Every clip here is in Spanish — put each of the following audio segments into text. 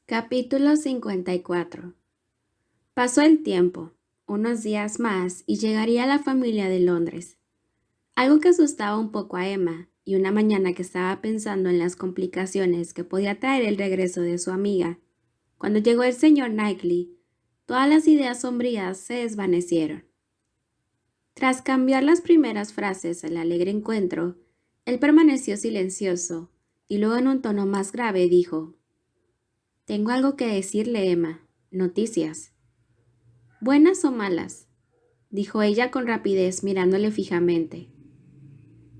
Capítulo 54. Pasó el tiempo, unos días más, y llegaría la familia de Londres. Algo que asustaba un poco a Emma, y una mañana que estaba pensando en las complicaciones que podía traer el regreso de su amiga, cuando llegó el señor Knightley, todas las ideas sombrías se desvanecieron. Tras cambiar las primeras frases al alegre encuentro, él permaneció silencioso, y luego en un tono más grave dijo: «Tengo algo que decirle, Emma. Noticias». «¿Buenas o malas?», dijo ella con rapidez mirándole fijamente.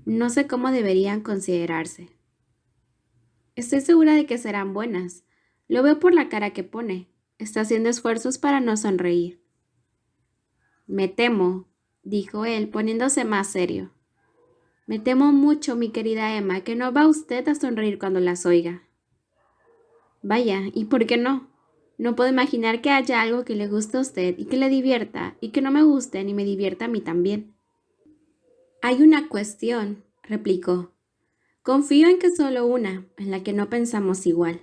«No sé cómo deberían considerarse». «Estoy segura de que serán buenas. Lo veo por la cara que pone. Está haciendo esfuerzos para no sonreír». «Me temo», dijo él poniéndose más serio. «Me temo mucho, mi querida Emma, que no va usted a sonreír cuando las oiga». «Vaya, ¿y por qué no? No puedo imaginar que haya algo que le guste a usted y que le divierta, y que no me guste ni me divierta a mí también». «Hay una cuestión», replicó. «Confío en que solo una, en la que no pensamos igual».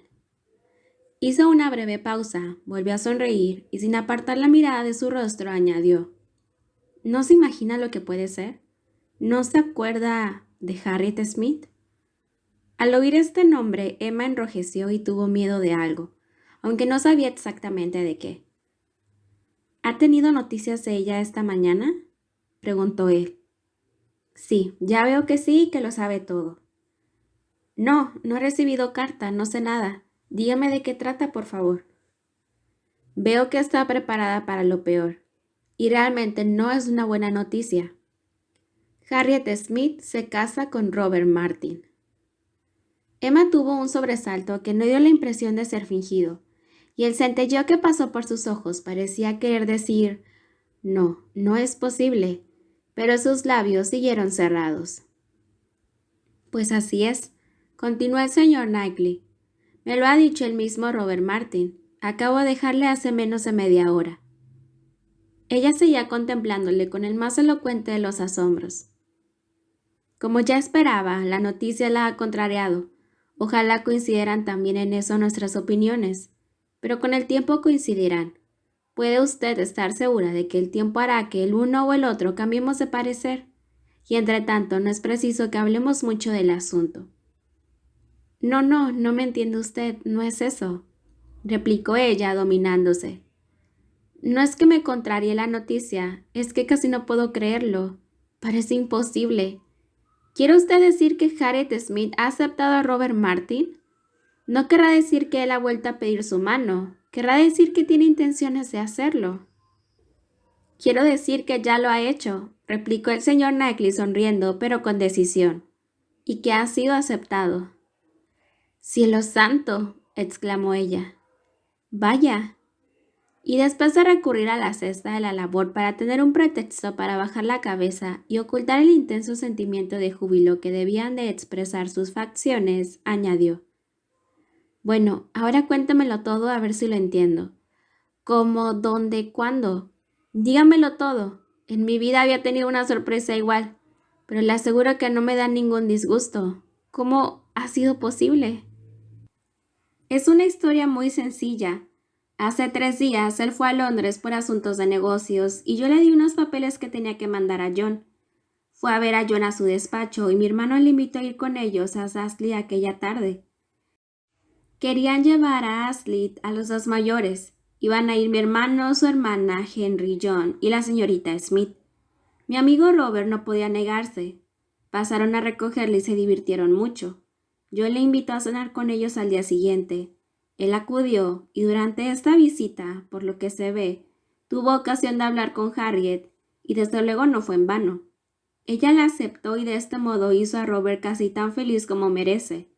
Hizo una breve pausa, volvió a sonreír y sin apartar la mirada de su rostro añadió: «¿No se imagina lo que puede ser? ¿No se acuerda de Harriet Smith?». Al oír este nombre, Emma enrojeció y tuvo miedo de algo, aunque no sabía exactamente de qué. «¿Ha tenido noticias de ella esta mañana?», preguntó él. «Sí, ya veo que sí y que lo sabe todo». «No, no he recibido carta, no sé nada. Dígame de qué trata, por favor». «Veo que está preparada para lo peor, y realmente no es una buena noticia. Harriet Smith se casa con Robert Martin». Emma tuvo un sobresalto que no dio la impresión de ser fingido, y el centelleo que pasó por sus ojos parecía querer decir: «No, no es posible», pero sus labios siguieron cerrados. «Pues así es», continuó el señor Knightley. «Me lo ha dicho el mismo Robert Martin. Acabo de dejarle hace menos de media hora». Ella seguía contemplándole con el más elocuente de los asombros. Como ya esperaba, la noticia la ha contrariado. Ojalá coincidieran también en eso nuestras opiniones, pero con el tiempo coincidirán. Puede usted estar segura de que el tiempo hará que el uno o el otro cambiemos de parecer, y entre tanto no es preciso que hablemos mucho del asunto». «No, no me entiende usted, no es eso», replicó ella dominándose. «No es que me contrarie la noticia, es que casi no puedo creerlo. Parece imposible. ¿Quiere usted decir que Harriet Smith ha aceptado a Robert Martin? No querrá decir que él ha vuelto a pedir su mano, querrá decir que tiene intenciones de hacerlo». «Quiero decir que ya lo ha hecho», replicó el señor Knightley sonriendo, pero con decisión, «y que ha sido aceptado». «¡Cielo santo!», exclamó ella. «Vaya». Y después de recurrir a la cesta de la labor para tener un pretexto para bajar la cabeza y ocultar el intenso sentimiento de júbilo que debían de expresar sus facciones, añadió: «Bueno, ahora cuéntemelo todo a ver si lo entiendo. ¿Cómo, dónde, cuándo? Dígamelo todo. En mi vida había tenido una sorpresa igual, pero le aseguro que no me da ningún disgusto. ¿Cómo ha sido posible?». «Es una historia muy sencilla. Hace 3 días él fue a Londres por asuntos de negocios y yo le di unos papeles que tenía que mandar a John. Fue a ver a John a su despacho y mi hermano le invitó a ir con ellos a Astley aquella tarde. Querían llevar a Astley a los 2 mayores. Iban a ir mi hermano, su hermana, Henry, John y la señorita Smith. Mi amigo Robert no podía negarse. Pasaron a recogerle y se divirtieron mucho. Yo le invitó a cenar con ellos al día siguiente. Él acudió y durante esta visita, por lo que se ve, tuvo ocasión de hablar con Harriet, y desde luego no fue en vano. Ella la aceptó y de este modo hizo a Robert casi tan feliz como merece.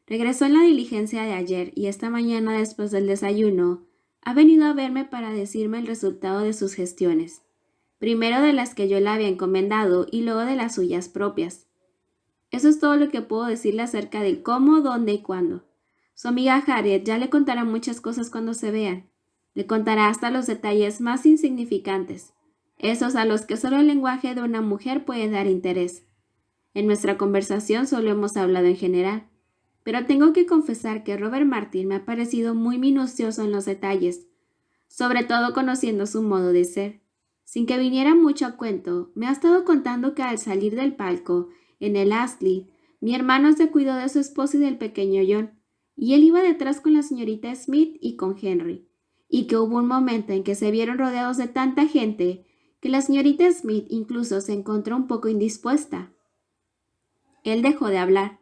Regresó en la diligencia de ayer y esta mañana después del desayuno ha venido a verme para decirme el resultado de sus gestiones, primero de las que yo le había encomendado y luego de las suyas propias. Eso es todo lo que puedo decirle acerca de cómo, dónde y cuándo. Su amiga Harriet ya le contará muchas cosas cuando se vean. Le contará hasta los detalles más insignificantes, esos a los que solo el lenguaje de una mujer puede dar interés. En nuestra conversación solo hemos hablado en general. pero tengo que confesar que Robert Martin me ha parecido muy minucioso en los detalles, sobre todo conociendo su modo de ser. Sin que viniera mucho a cuento, me ha estado contando que al salir del palco, en el Astley, mi hermano se cuidó de su esposa y del pequeño John, y él iba detrás con la señorita Smith y con Henry, y que hubo un momento en que se vieron rodeados de tanta gente que la señorita Smith incluso se encontró un poco indispuesta. Él dejó de hablar.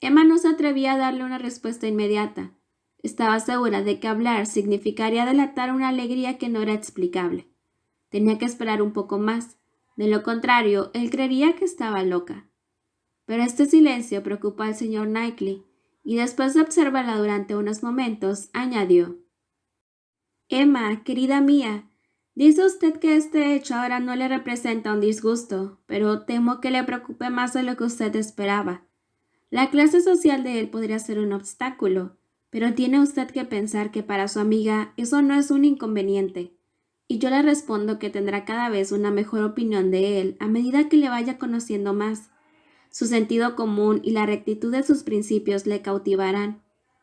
Emma no se atrevía a darle una respuesta inmediata. Estaba segura de que hablar significaría delatar una alegría que no era explicable. Tenía que esperar un poco más. De lo contrario, él creería que estaba loca. Pero este silencio preocupó al señor Knightley, y después de observarla durante unos momentos, añadió: Emma, querida mía, dice usted que este hecho ahora no le representa un disgusto, pero temo que le preocupe más de lo que usted esperaba. La clase social de él podría ser un obstáculo, pero tiene usted que pensar que para su amiga eso no es un inconveniente. Y yo le respondo que tendrá cada vez una mejor opinión de él a medida que le vaya conociendo más. Su sentido común y la rectitud de sus principios le cautivarán.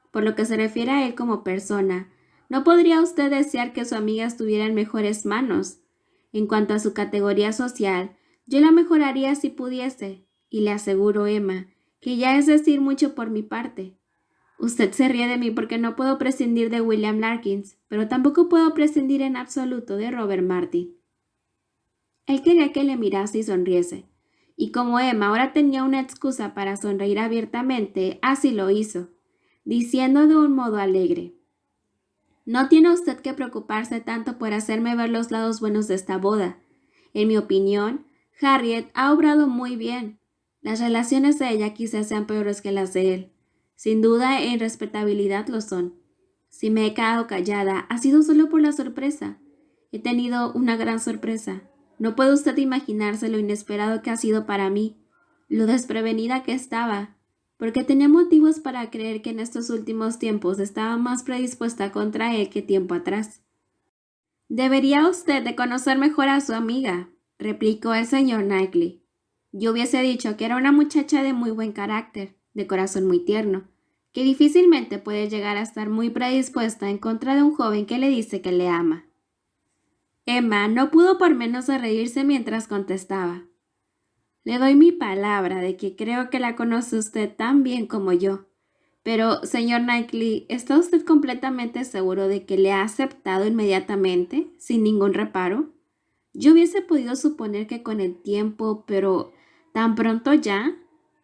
Por lo que se refiere a él como persona, ¿no podría usted desear que su amiga estuviera en mejores manos? En cuanto a su categoría social, yo la mejoraría si pudiese, y le aseguro, Emma, que ya es decir mucho por mi parte. Usted se ríe de mí porque no puedo prescindir de William Larkins, pero tampoco puedo prescindir en absoluto de Robert Martin. Él quería que le mirase y sonriese, y como Emma ahora tenía una excusa para sonreír abiertamente, así lo hizo, diciendo de un modo alegre: No tiene usted que preocuparse tanto por hacerme ver los lados buenos de esta boda. En mi opinión, Harriet ha obrado muy bien. Las relaciones de ella quizás sean peores que las de él. Sin duda, en respetabilidad lo son. Si me he quedado callada, ha sido solo por la sorpresa. He tenido una gran sorpresa. No puede usted imaginarse lo inesperado que ha sido para mí, lo desprevenida que estaba, porque tenía motivos para creer que en estos últimos tiempos estaba más predispuesta contra él que tiempo atrás. Debería usted de conocer mejor a su amiga, replicó el señor Knightley. Yo hubiese dicho que era una muchacha de muy buen carácter, de corazón muy tierno, que difícilmente puede llegar a estar muy predispuesta en contra de un joven que le dice que le ama. Emma no pudo por menos de reírse mientras contestaba: Le doy mi palabra de que creo que la conoce usted tan bien como yo. Pero, señor Knightley, ¿está usted completamente seguro de que le ha aceptado inmediatamente, sin ningún reparo? Yo hubiese podido suponer que con el tiempo, pero ¿tan pronto ya?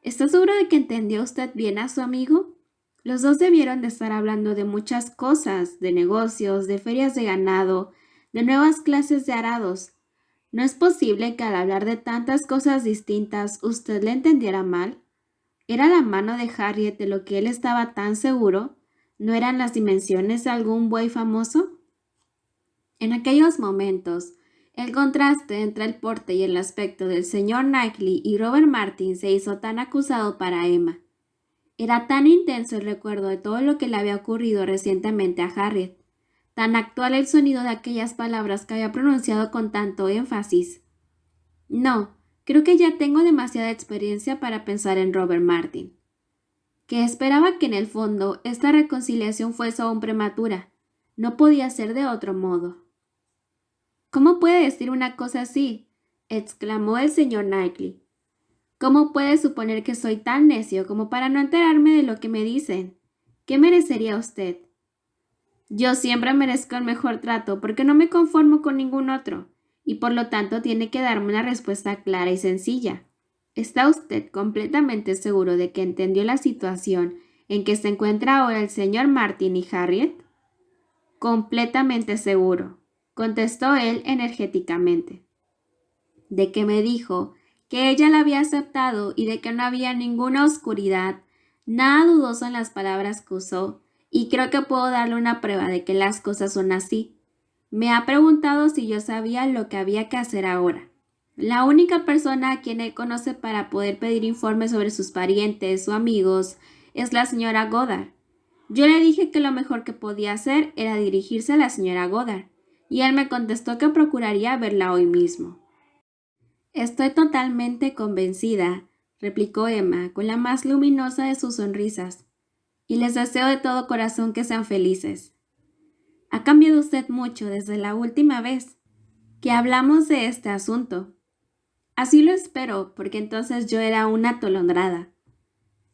¿Está seguro de que entendió usted bien a su amigo? Los dos debieron de estar hablando de muchas cosas, de negocios, de ferias de ganado, de nuevas clases de arados. ¿No es posible que al hablar de tantas cosas distintas usted le entendiera mal? ¿Era la mano de Harriet de lo que él estaba tan seguro? ¿No eran las dimensiones de algún buey famoso? En aquellos momentos, el contraste entre el porte y el aspecto del señor Knightley y Robert Martin se hizo tan acusado para Emma. Era tan intenso el recuerdo de todo lo que le había ocurrido recientemente a Harriet, tan actual el sonido de aquellas palabras que había pronunciado con tanto énfasis. No, creo que ya tengo demasiada experiencia para pensar en Robert Martin, que esperaba que en el fondo esta reconciliación fuese aún prematura. No podía ser de otro modo. ¿Cómo puede decir una cosa así?, exclamó el señor Knightley. ¿Cómo puede suponer que soy tan necio como para no enterarme de lo que me dicen? ¿Qué merecería usted? Yo siempre merezco el mejor trato porque no me conformo con ningún otro, y por lo tanto tiene que darme una respuesta clara y sencilla. ¿Está usted completamente seguro de que entendió la situación en que se encuentra ahora el señor Martin y Harriet? Completamente seguro, contestó él energéticamente. De que me dijo que ella la había aceptado y de que no había ninguna oscuridad, nada dudoso en las palabras que usó, y creo que puedo darle una prueba de que las cosas son así. Me ha preguntado si yo sabía lo que había que hacer ahora. La única persona a quien él conoce para poder pedir informes sobre sus parientes o amigos es la señora Goddard. Yo le dije que lo mejor que podía hacer era dirigirse a la señora Goddard, y él me contestó que procuraría verla hoy mismo. Estoy totalmente convencida, replicó Emma con la más luminosa de sus sonrisas, y les deseo de todo corazón que sean felices. Ha cambiado usted mucho desde la última vez que hablamos de este asunto. Así lo espero, porque entonces yo era una atolondrada.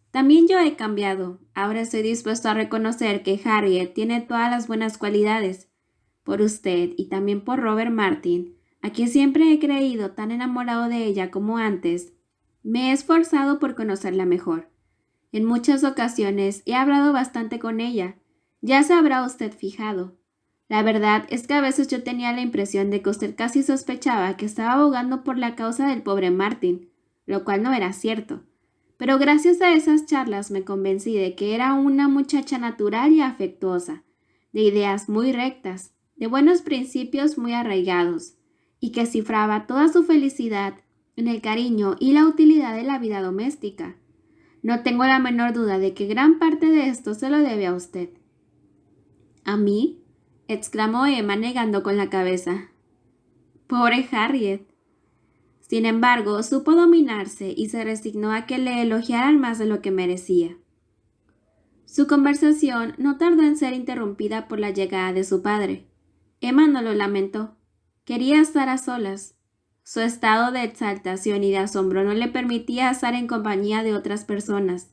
También yo he cambiado. Ahora estoy dispuesto a reconocer que Harriet tiene todas las buenas cualidades. Por usted y también por Robert Martin, a quien siempre he creído tan enamorado de ella como antes, me he esforzado por conocerla mejor. En muchas ocasiones he hablado bastante con ella. Ya se habrá usted fijado. La verdad es que a veces yo tenía la impresión de que usted casi sospechaba que estaba abogando por la causa del pobre Martin, lo cual no era cierto. Pero gracias a esas charlas me convencí de que era una muchacha natural y afectuosa, de ideas muy rectas, de buenos principios muy arraigados, y que cifraba toda su felicidad en el cariño y la utilidad de la vida doméstica. No tengo la menor duda de que gran parte de esto se lo debe a usted. ¿A mí?, exclamó Emma negando con la cabeza. Pobre Harriet. Sin embargo, supo dominarse y se resignó a que le elogiaran más de lo que merecía. Su conversación no tardó en ser interrumpida por la llegada de su padre. Emma no lo lamentó. Quería estar a solas. Su estado de exaltación y de asombro no le permitía estar en compañía de otras personas.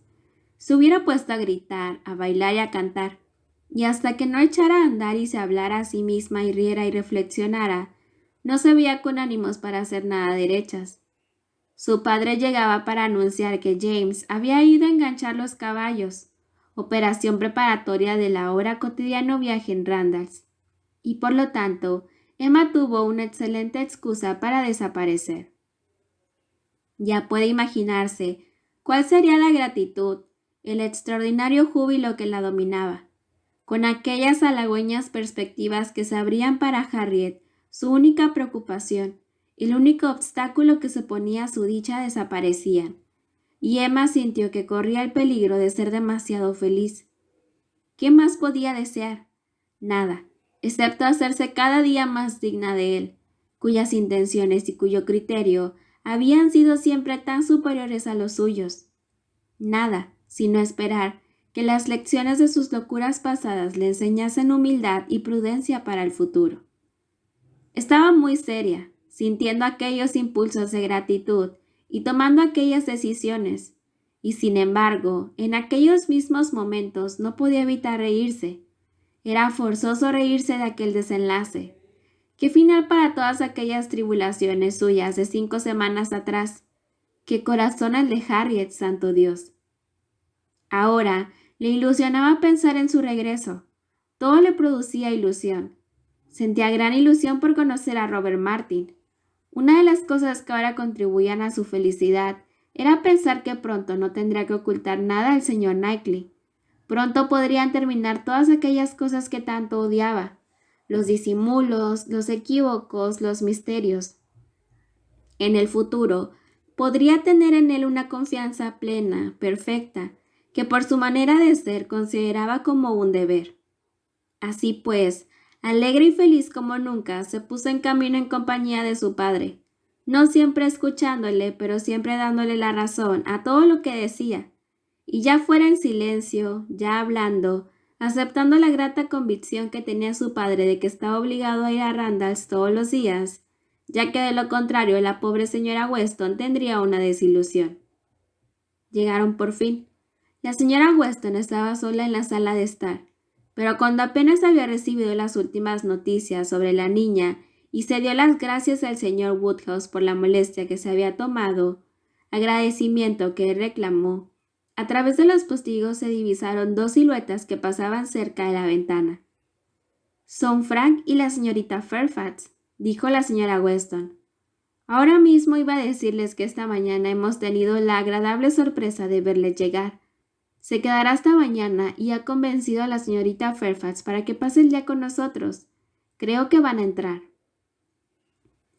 Se hubiera puesto a gritar, a bailar y a cantar, y hasta que no echara a andar y se hablara a sí misma y riera y reflexionara, no se veía con ánimos para hacer nada derechas. Su padre llegaba para anunciar que James había ido a enganchar los caballos, operación preparatoria del ahora cotidiano viaje en Randalls, y por lo tanto, Emma tuvo una excelente excusa para desaparecer. Ya puede imaginarse cuál sería la gratitud, el extraordinario júbilo que la dominaba, con aquellas halagüeñas perspectivas que se abrían para Harriet. Su única preocupación, el único obstáculo que se ponía a su dicha desaparecían, y Emma sintió que corría el peligro de ser demasiado feliz. ¿Qué más podía desear? Nada, excepto hacerse cada día más digna de él, cuyas intenciones y cuyo criterio habían sido siempre tan superiores a los suyos. Nada, sino esperar que las lecciones de sus locuras pasadas le enseñasen humildad y prudencia para el futuro. Estaba muy seria, sintiendo aquellos impulsos de gratitud y tomando aquellas decisiones, y sin embargo, en aquellos mismos momentos no podía evitar reírse. Era forzoso reírse de aquel desenlace. Qué final para todas aquellas tribulaciones suyas de 5 semanas atrás. Qué corazón el de Harriet, santo Dios. Ahora le ilusionaba pensar en su regreso. Todo le producía ilusión. Sentía gran ilusión por conocer a Robert Martin. Una de las cosas que ahora contribuían a su felicidad era pensar que pronto no tendría que ocultar nada al señor Knightley. Pronto podrían terminar todas aquellas cosas que tanto odiaba, los disimulos, los equívocos, los misterios. En el futuro, podría tener en él una confianza plena, perfecta, que por su manera de ser consideraba como un deber. Así pues, alegre y feliz como nunca, se puso en camino en compañía de su padre, no siempre escuchándole, pero siempre dándole la razón a todo lo que decía, y ya fuera en silencio, ya hablando, aceptando la grata convicción que tenía su padre de que estaba obligado a ir a Randalls todos los días, ya que de lo contrario la pobre señora Weston tendría una desilusión. Llegaron por fin. La señora Weston estaba sola en la sala de estar, pero cuando apenas había recibido las últimas noticias sobre la niña y se dio las gracias al señor Woodhouse por la molestia que se había tomado, agradecimiento que él reclamó, a través de los postigos se divisaron 2 siluetas que pasaban cerca de la ventana. «Son Frank y la señorita Fairfax», dijo la señora Weston. «Ahora mismo iba a decirles que esta mañana hemos tenido la agradable sorpresa de verles llegar. Se quedará hasta mañana y ha convencido a la señorita Fairfax para que pase el día con nosotros. Creo que van a entrar».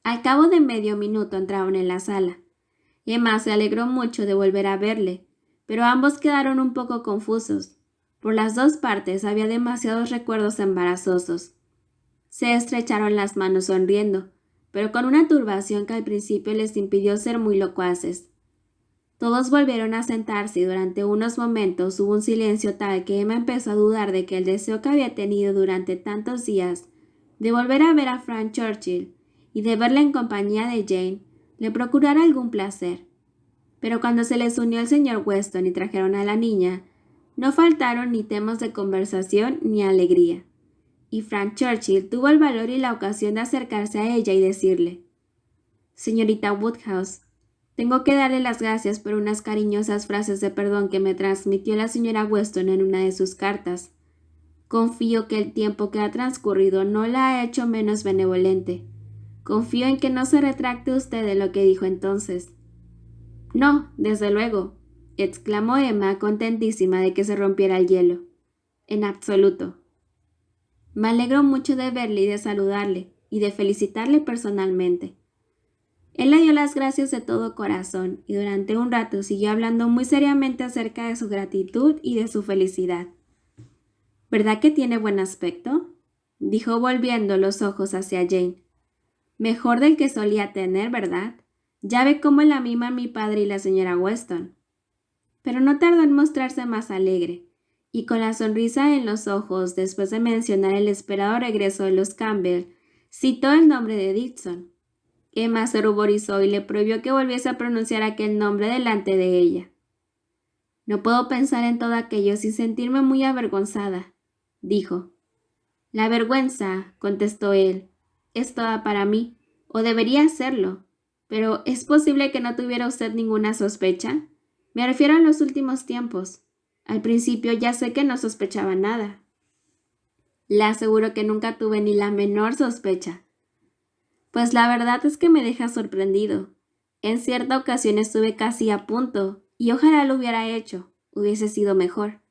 Al cabo de medio minuto entraron en la sala. Emma se alegró mucho de volver a verle, pero ambos quedaron un poco confusos. Por las 2 partes había demasiados recuerdos embarazosos. Se estrecharon las manos sonriendo, pero con una turbación que al principio les impidió ser muy locuaces. Todos volvieron a sentarse y durante unos momentos hubo un silencio tal que Emma empezó a dudar de que el deseo que había tenido durante tantos días de volver a ver a Frank Churchill y de verla en compañía de Jane le procurara algún placer. Pero cuando se les unió el señor Weston y trajeron a la niña, no faltaron ni temas de conversación ni alegría. Y Frank Churchill tuvo el valor y la ocasión de acercarse a ella y decirle: «Señorita Woodhouse, tengo que darle las gracias por unas cariñosas frases de perdón que me transmitió la señora Weston en una de sus cartas. Confío que el tiempo que ha transcurrido no la ha hecho menos benevolente. Confío en que no se retracte usted de lo que dijo entonces». «No, desde luego», exclamó Emma, contentísima de que se rompiera el hielo. «En absoluto. Me alegro mucho de verle y de saludarle, y de felicitarle personalmente». Él le dio las gracias de todo corazón, y durante un rato siguió hablando muy seriamente acerca de su gratitud y de su felicidad. «¿Verdad que tiene buen aspecto?», dijo volviendo los ojos hacia Jane. «Mejor del que solía tener, ¿verdad? Ya ve cómo la miman mi padre y la señora Weston». Pero no tardó en mostrarse más alegre, y con la sonrisa en los ojos, después de mencionar el esperado regreso de los Campbell, citó el nombre de Dixon. Emma se ruborizó y le prohibió que volviese a pronunciar aquel nombre delante de ella. «No puedo pensar en todo aquello sin sentirme muy avergonzada», dijo. «La vergüenza», contestó él, «es toda para mí, o debería serlo. Pero ¿es posible que no tuviera usted ninguna sospecha? Me refiero a los últimos tiempos. Al principio ya sé que no sospechaba nada». «Le aseguro que nunca tuve ni la menor sospecha». «Pues la verdad es que me deja sorprendido. En cierta ocasión estuve casi a punto, y ojalá lo hubiera hecho, hubiese sido mejor.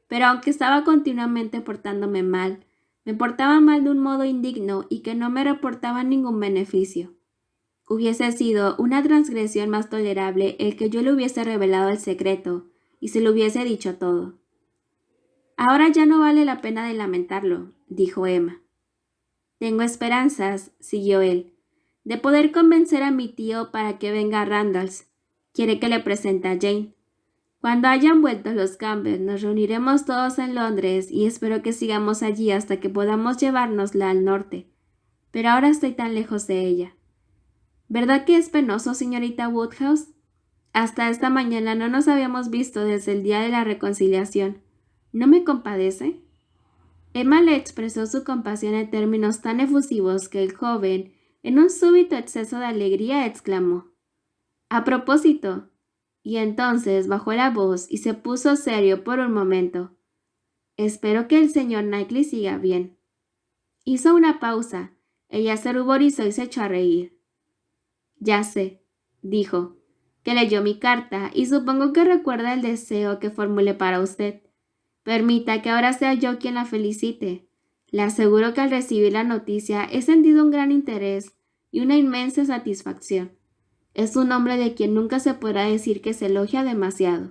Pero aunque estaba continuamente portándome mal, me portaba mal de un modo indigno y que no me reportaba ningún beneficio. Hubiese sido una transgresión más tolerable el que yo le hubiese revelado el secreto y se lo hubiese dicho todo». «Ahora ya no vale la pena de lamentarlo», dijo Emma. «Tengo esperanzas», siguió él, «de poder convencer a mi tío para que venga a Randalls. Quiere que le presente a Jane. Cuando hayan vuelto los Campbell, nos reuniremos todos en Londres y espero que sigamos allí hasta que podamos llevárnosla al norte. Pero ahora estoy tan lejos de ella. ¿Verdad que es penoso, señorita Woodhouse? Hasta esta mañana no nos habíamos visto desde el día de la reconciliación. ¿No me compadece?». Emma le expresó su compasión en términos tan efusivos que el joven, en un súbito exceso de alegría, exclamó: «A propósito». Y entonces bajó la voz y se puso serio por un momento. «Espero que el señor Knightley siga bien». Hizo una pausa. Ella se ruborizó y se echó a reír. «Ya sé», dijo, «que leyó mi carta y supongo que recuerda el deseo que formulé para usted. Permita que ahora sea yo quien la felicite. Le aseguro que al recibir la noticia he sentido un gran interés y una inmensa satisfacción. Es un hombre de quien nunca se podrá decir que se elogia demasiado».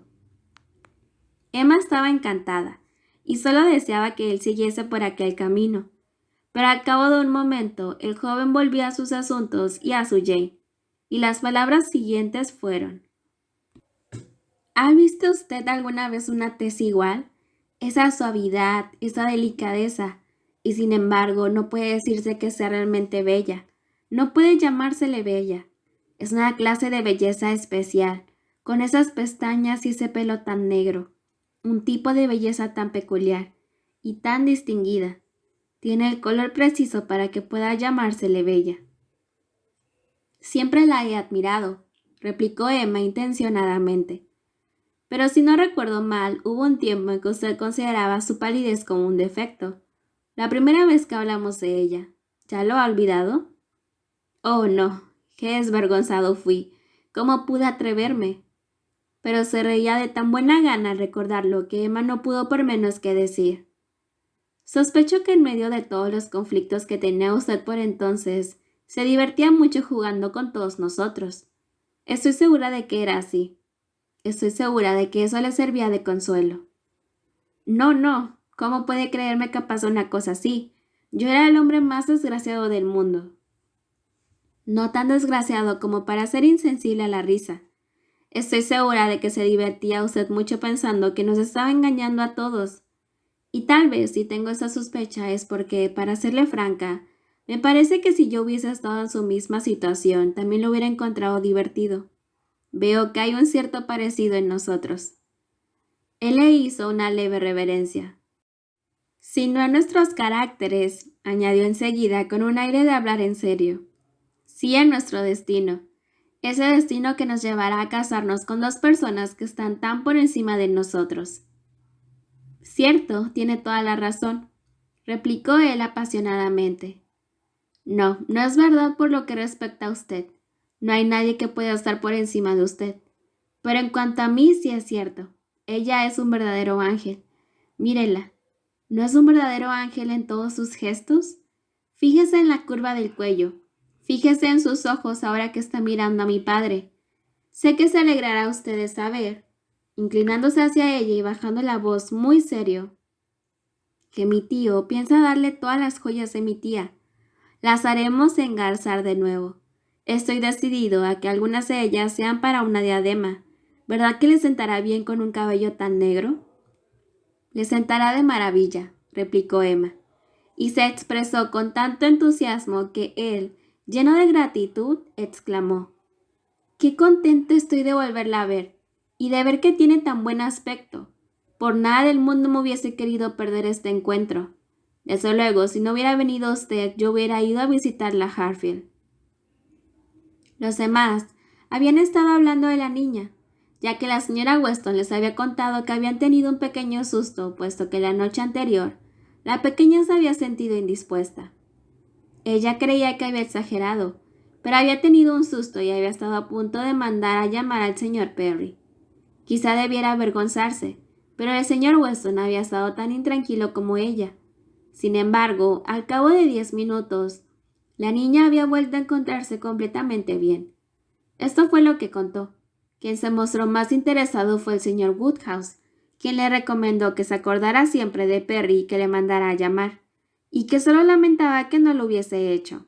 Emma estaba encantada y solo deseaba que él siguiese por aquel camino. Pero al cabo de un momento el joven volvió a sus asuntos y a su Jane, y las palabras siguientes fueron: «¿Ha visto usted alguna vez una tez igual? Esa suavidad, esa delicadeza, y sin embargo no puede decirse que sea realmente bella. No puede llamársele bella. Es una clase de belleza especial, con esas pestañas y ese pelo tan negro. Un tipo de belleza tan peculiar y tan distinguida. Tiene el color preciso para que pueda llamársele bella». «Siempre la he admirado», replicó Emma intencionadamente. «Pero si no recuerdo mal, hubo un tiempo en que usted consideraba su palidez como un defecto. La primera vez que hablamos de ella. ¿Ya lo ha olvidado?». «Oh, no. Qué desvergonzado fui. ¿Cómo pude atreverme?». Pero se reía de tan buena gana al recordarlo que Emma no pudo por menos que decir: «Sospecho que en medio de todos los conflictos que tenía usted por entonces, se divertía mucho jugando con todos nosotros. Estoy segura de que era así. Estoy segura de que eso le servía de consuelo». «No, no. ¿Cómo puede creerme capaz de una cosa así? Yo era el hombre más desgraciado del mundo». «No tan desgraciado como para ser insensible a la risa. Estoy segura de que se divertía usted mucho pensando que nos estaba engañando a todos. Y tal vez si tengo esa sospecha es porque, para serle franca, me parece que si yo hubiese estado en su misma situación, también lo hubiera encontrado divertido. Veo que hay un cierto parecido en nosotros. Él le hizo una leve reverencia. Si no en nuestros caracteres, añadió enseguida con un aire de hablar en serio. Sí en nuestro destino. Ese destino que nos llevará a casarnos con dos personas que están tan por encima de nosotros. Cierto, tiene toda la razón, replicó él apasionadamente. No, no es verdad por lo que respecta a usted. No hay nadie que pueda estar por encima de usted. Pero en cuanto a mí, sí es cierto. Ella es un verdadero ángel. Mírela. ¿No es un verdadero ángel en todos sus gestos? Fíjese en la curva del cuello. Fíjese en sus ojos ahora que está mirando a mi padre. Sé que se alegrará usted de saber, inclinándose hacia ella y bajando la voz muy serio, que mi tío piensa darle todas las joyas de mi tía. Las haremos engarzar de nuevo. Estoy decidido a que algunas de ellas sean para una diadema. ¿Verdad que le sentará bien con un cabello tan negro? Le sentará de maravilla, replicó Emma, y se expresó con tanto entusiasmo que él, lleno de gratitud, exclamó: «Qué contento estoy de volverla a ver, y de ver que tiene tan buen aspecto. Por nada del mundo me hubiese querido perder este encuentro. Desde luego, si no hubiera venido usted, yo hubiera ido a visitarla a Hartfield». Los demás habían estado hablando de la niña, ya que la señora Weston les había contado que habían tenido un pequeño susto, puesto que la noche anterior la pequeña se había sentido indispuesta. Ella creía que había exagerado, pero había tenido un susto y había estado a punto de mandar a llamar al señor Perry. Quizá debiera avergonzarse, pero el señor Weston había estado tan intranquilo como ella. Sin embargo, al cabo de 10 minutos, la niña había vuelto a encontrarse completamente bien. Esto fue lo que contó. Quien se mostró más interesado fue el señor Woodhouse, quien le recomendó que se acordara siempre de Perry y que le mandara a llamar, y que solo lamentaba que no lo hubiese hecho.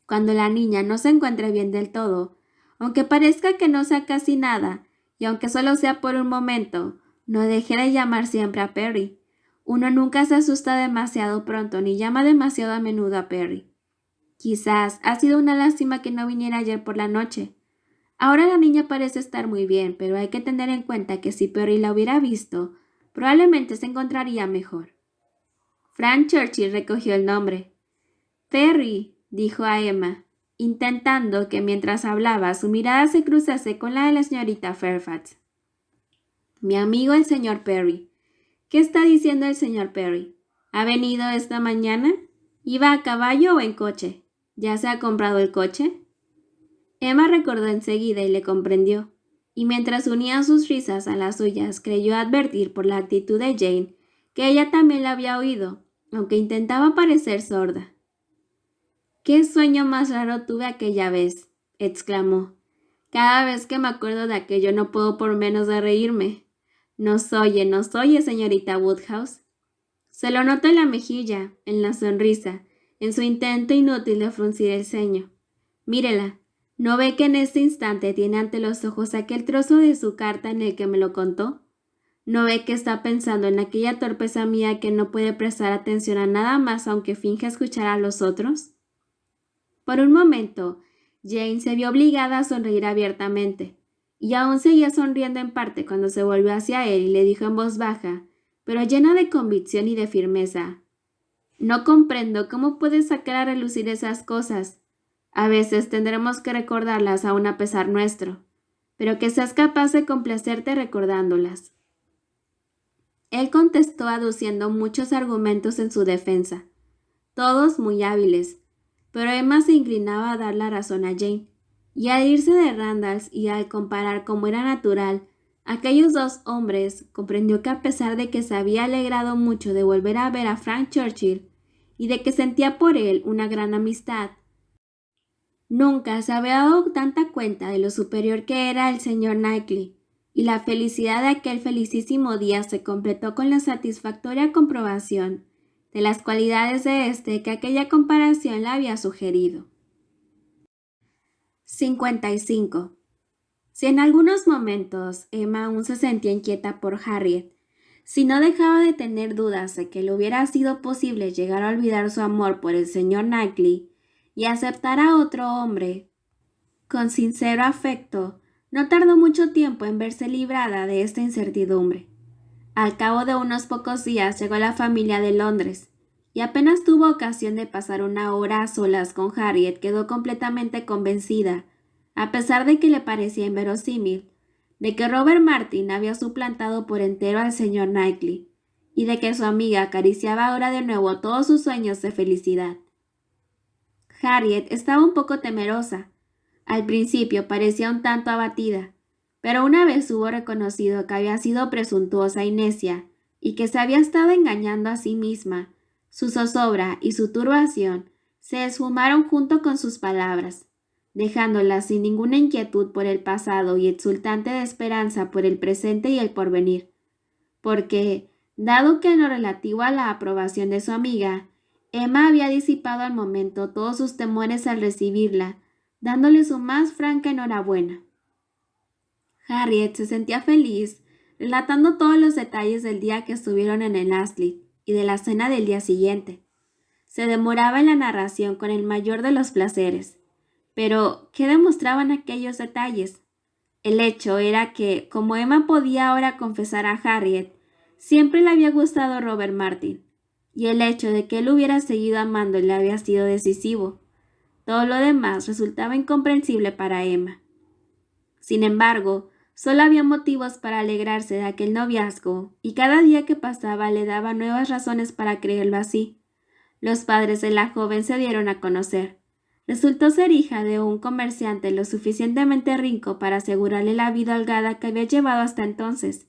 Cuando la niña no se encuentre bien del todo, aunque parezca que no sea casi nada, y aunque solo sea por un momento, no deje de llamar siempre a Perry. Uno nunca se asusta demasiado pronto ni llama demasiado a menudo a Perry. Quizás ha sido una lástima que no viniera ayer por la noche. Ahora la niña parece estar muy bien, pero hay que tener en cuenta que si Perry la hubiera visto, probablemente se encontraría mejor. Frank Churchill recogió el nombre. «Perry», dijo a Emma, intentando que mientras hablaba su mirada se cruzase con la de la señorita Fairfax. «Mi amigo el señor Perry». «¿Qué está diciendo el señor Perry? ¿Ha venido esta mañana? ¿Iba a caballo o en coche? ¿Ya se ha comprado el coche?» Emma recordó enseguida y le comprendió, y mientras unía sus risas a las suyas, creyó advertir por la actitud de Jane que ella también la había oído, aunque intentaba parecer sorda. «¡Qué sueño más raro tuve aquella vez!», exclamó. «Cada vez que me acuerdo de aquello no puedo por menos de reírme. Nos oye, señorita Woodhouse». Se lo notó en la mejilla, en la sonrisa, en su intento inútil de fruncir el ceño. «Mírela. ¿No ve que en este instante tiene ante los ojos aquel trozo de su carta en el que me lo contó? ¿No ve que está pensando en aquella torpeza mía que no puede prestar atención a nada más aunque finge escuchar a los otros?» Por un momento, Jane se vio obligada a sonreír abiertamente, y aún seguía sonriendo en parte cuando se volvió hacia él y le dijo en voz baja, pero llena de convicción y de firmeza: «No comprendo cómo puedes sacar a relucir esas cosas. A veces tendremos que recordarlas aún a pesar nuestro, pero que seas capaz de complacerte recordándolas». Él contestó aduciendo muchos argumentos en su defensa, todos muy hábiles, pero Emma se inclinaba a dar la razón a Jane, y al irse de Randalls y al comparar como era natural aquellos dos hombres, comprendió que a pesar de que se había alegrado mucho de volver a ver a Frank Churchill y de que sentía por él una gran amistad, nunca se había dado tanta cuenta de lo superior que era el señor Knightley, y la felicidad de aquel felicísimo día se completó con la satisfactoria comprobación de las cualidades de éste que aquella comparación le había sugerido. 55. Si en algunos momentos Emma aún se sentía inquieta por Harriet, si no dejaba de tener dudas de que le hubiera sido posible llegar a olvidar su amor por el señor Knightley y aceptar a otro hombre con sincero afecto, no tardó mucho tiempo en verse librada de esta incertidumbre. Al cabo de unos pocos días llegó la familia de Londres, y apenas tuvo ocasión de pasar una hora a solas con Harriet, quedó completamente convencida, a pesar de que le parecía inverosímil, de que Robert Martin había suplantado por entero al señor Knightley, y de que su amiga acariciaba ahora de nuevo todos sus sueños de felicidad. Harriet estaba un poco temerosa. Al principio parecía un tanto abatida, pero una vez hubo reconocido que había sido presuntuosa y necia, y que se había estado engañando a sí misma, su zozobra y su turbación se esfumaron junto con sus palabras, dejándola sin ninguna inquietud por el pasado y exultante de esperanza por el presente y el porvenir, porque, dado que en lo relativo a la aprobación de su amiga, Emma había disipado al momento todos sus temores al recibirla, dándole su más franca enhorabuena. Harriet se sentía feliz, relatando todos los detalles del día que estuvieron en el Astley y de la cena del día siguiente. Se demoraba en la narración con el mayor de los placeres. Pero, ¿qué demostraban aquellos detalles? El hecho era que, como Emma podía ahora confesar a Harriet, siempre le había gustado Robert Martin, y el hecho de que él hubiera seguido amándole había sido decisivo. Todo lo demás resultaba incomprensible para Emma. Sin embargo, solo había motivos para alegrarse de aquel noviazgo, y cada día que pasaba le daba nuevas razones para creerlo así. Los padres de la joven se dieron a conocer. Resultó ser hija de un comerciante lo suficientemente rico para asegurarle la vida holgada que había llevado hasta entonces,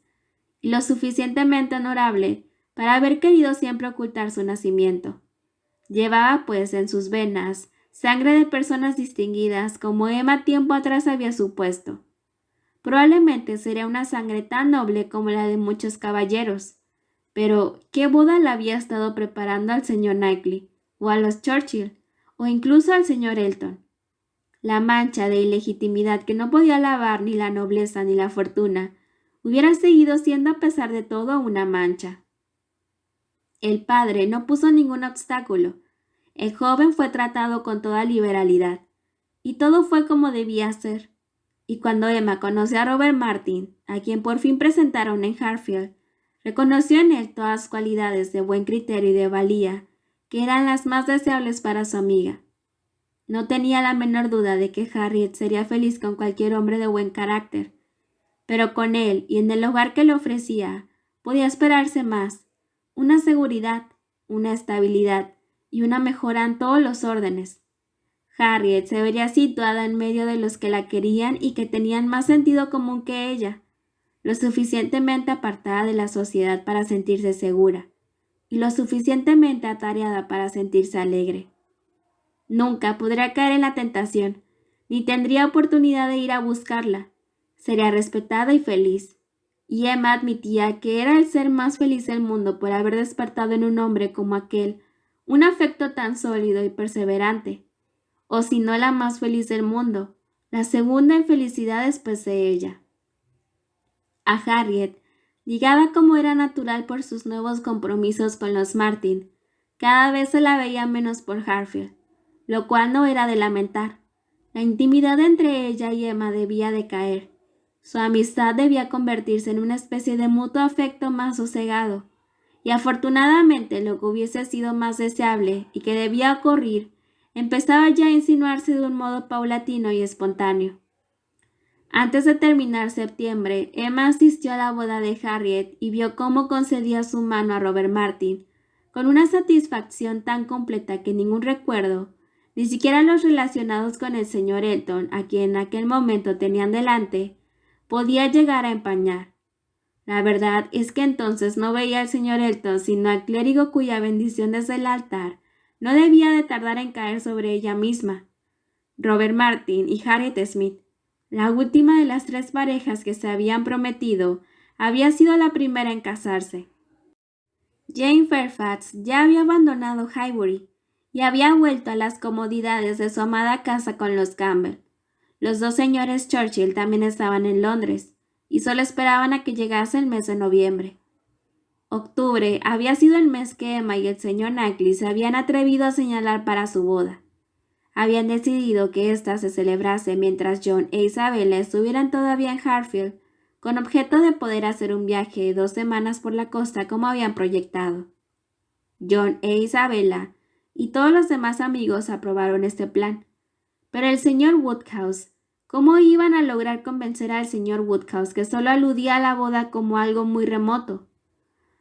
y lo suficientemente honorable para haber querido siempre ocultar su nacimiento. Llevaba, pues, en sus venas sangre de personas distinguidas como Emma tiempo atrás había supuesto. Probablemente sería una sangre tan noble como la de muchos caballeros. Pero, ¿qué boda le había estado preparando al señor Knightley, o a los Churchill, o incluso al señor Elton? La mancha de ilegitimidad que no podía lavar ni la nobleza ni la fortuna, hubiera seguido siendo a pesar de todo una mancha. El padre no puso ningún obstáculo. El joven fue tratado con toda liberalidad, y todo fue como debía ser. Y cuando Emma conoció a Robert Martin, a quien por fin presentaron en Hartfield, reconoció en él todas las cualidades de buen criterio y de valía, que eran las más deseables para su amiga. No tenía la menor duda de que Harriet sería feliz con cualquier hombre de buen carácter, pero con él y en el hogar que le ofrecía, podía esperarse más, una seguridad, una estabilidad y una mejora en todos los órdenes. Harriet se vería situada en medio de los que la querían y que tenían más sentido común que ella, lo suficientemente apartada de la sociedad para sentirse segura, y lo suficientemente atareada para sentirse alegre. Nunca podría caer en la tentación, ni tendría oportunidad de ir a buscarla. Sería respetada y feliz. Y Emma admitía que era el ser más feliz del mundo por haber despertado en un hombre como aquel un afecto tan sólido y perseverante, o si no la más feliz del mundo, la segunda en felicidad después de ella. A Harriet, ligada como era natural por sus nuevos compromisos con los Martin, cada vez se la veía menos por Hartfield, lo cual no era de lamentar. La intimidad entre ella y Emma debía decaer. Su amistad debía convertirse en una especie de mutuo afecto más sosegado, y afortunadamente lo que hubiese sido más deseable y que debía ocurrir empezaba ya a insinuarse de un modo paulatino y espontáneo. Antes de terminar septiembre, Emma asistió a la boda de Harriet y vio cómo concedía su mano a Robert Martin, con una satisfacción tan completa que ningún recuerdo, ni siquiera los relacionados con el señor Elton, a quien en aquel momento tenían delante, podía llegar a empañar. La verdad es que entonces no veía al señor Elton sino al clérigo cuya bendición desde el altar no debía de tardar en caer sobre ella misma. Robert Martin y Harriet Smith, la última de las tres parejas que se habían prometido, había sido la primera en casarse. Jane Fairfax ya había abandonado Highbury y había vuelto a las comodidades de su amada casa con los Campbell. Los dos señores Churchill también estaban en Londres, y solo esperaban a que llegase el mes de noviembre. Octubre había sido el mes que Emma y el señor Knightley se habían atrevido a señalar para su boda. Habían decidido que ésta se celebrase mientras John e Isabella estuvieran todavía en Hartfield, con objeto de poder hacer un viaje de 2 semanas por la costa como habían proyectado. John e Isabella y todos los demás amigos aprobaron este plan, pero el señor Woodhouse, ¿cómo iban a lograr convencer al señor Woodhouse que solo aludía a la boda como algo muy remoto?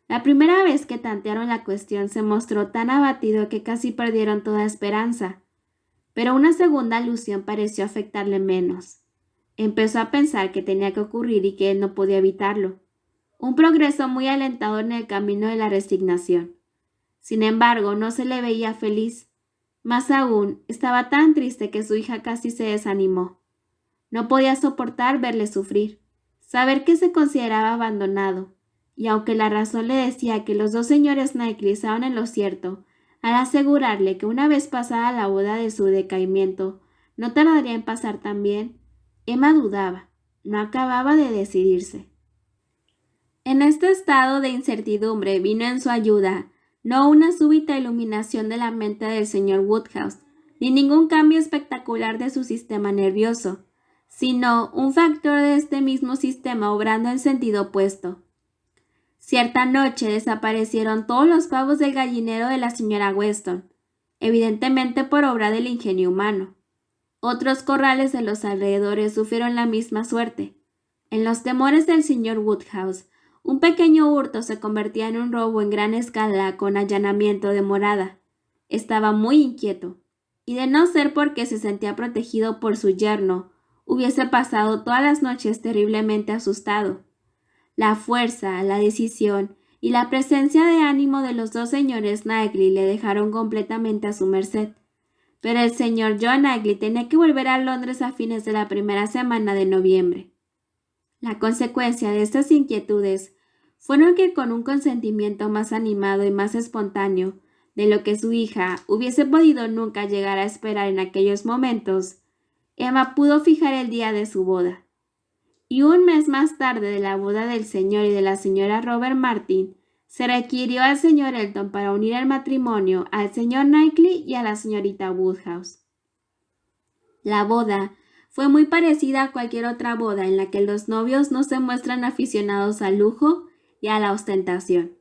La primera vez que tantearon la cuestión se mostró tan abatido que casi perdieron toda esperanza, pero una segunda alusión pareció afectarle menos. Empezó a pensar que tenía que ocurrir y que él no podía evitarlo. Un progreso muy alentador en el camino de la resignación. Sin embargo, no se le veía feliz. Más aún, estaba tan triste que su hija casi se desanimó. No podía soportar verle sufrir, saber que se consideraba abandonado, y aunque la razón le decía que los dos señores Knightley estaban en lo cierto, al asegurarle que una vez pasada la boda de su decaimiento, no tardaría en pasar también, Emma dudaba, no acababa de decidirse. En este estado de incertidumbre vino en su ayuda no una súbita iluminación de la mente del señor Woodhouse, ni ningún cambio espectacular de su sistema nervioso, sino un factor de este mismo sistema obrando en sentido opuesto. Cierta noche desaparecieron todos los pavos del gallinero de la señora Weston, evidentemente por obra del ingenio humano. Otros corrales de los alrededores sufrieron la misma suerte. En los temores del señor Woodhouse, un pequeño hurto se convertía en un robo en gran escala con allanamiento de morada. Estaba muy inquieto, y de no ser porque se sentía protegido por su yerno, hubiese pasado todas las noches terriblemente asustado. La fuerza, la decisión y la presencia de ánimo de los dos señores Knightley le dejaron completamente a su merced. Pero el señor John Knightley tenía que volver a Londres a fines de la primera semana de noviembre. La consecuencia de estas inquietudes fueron que con un consentimiento más animado y más espontáneo de lo que su hija hubiese podido nunca llegar a esperar en aquellos momentos, Emma pudo fijar el día de su boda. Y un mes más tarde de la boda del señor y de la señora Robert Martin, se requirió al señor Elton para unir el matrimonio al señor Knightley y a la señorita Woodhouse. La boda fue muy parecida a cualquier otra boda en la que los novios no se muestran aficionados al lujo y a la ostentación,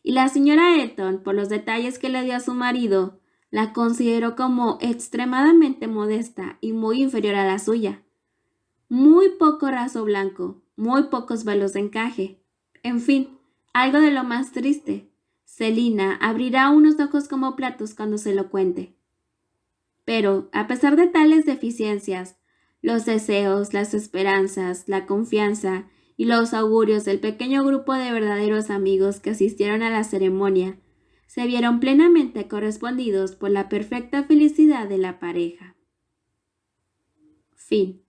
y la señora Elton, por los detalles que le dio a su marido, la consideró como extremadamente modesta y muy inferior a la suya. Muy poco raso blanco, muy pocos velos de encaje, en fin, algo de lo más triste. Celina abrirá unos ojos como platos cuando se lo cuente. Pero, a pesar de tales deficiencias, los deseos, las esperanzas, la confianza y los augurios del pequeño grupo de verdaderos amigos que asistieron a la ceremonia se vieron plenamente correspondidos por la perfecta felicidad de la pareja. Fin.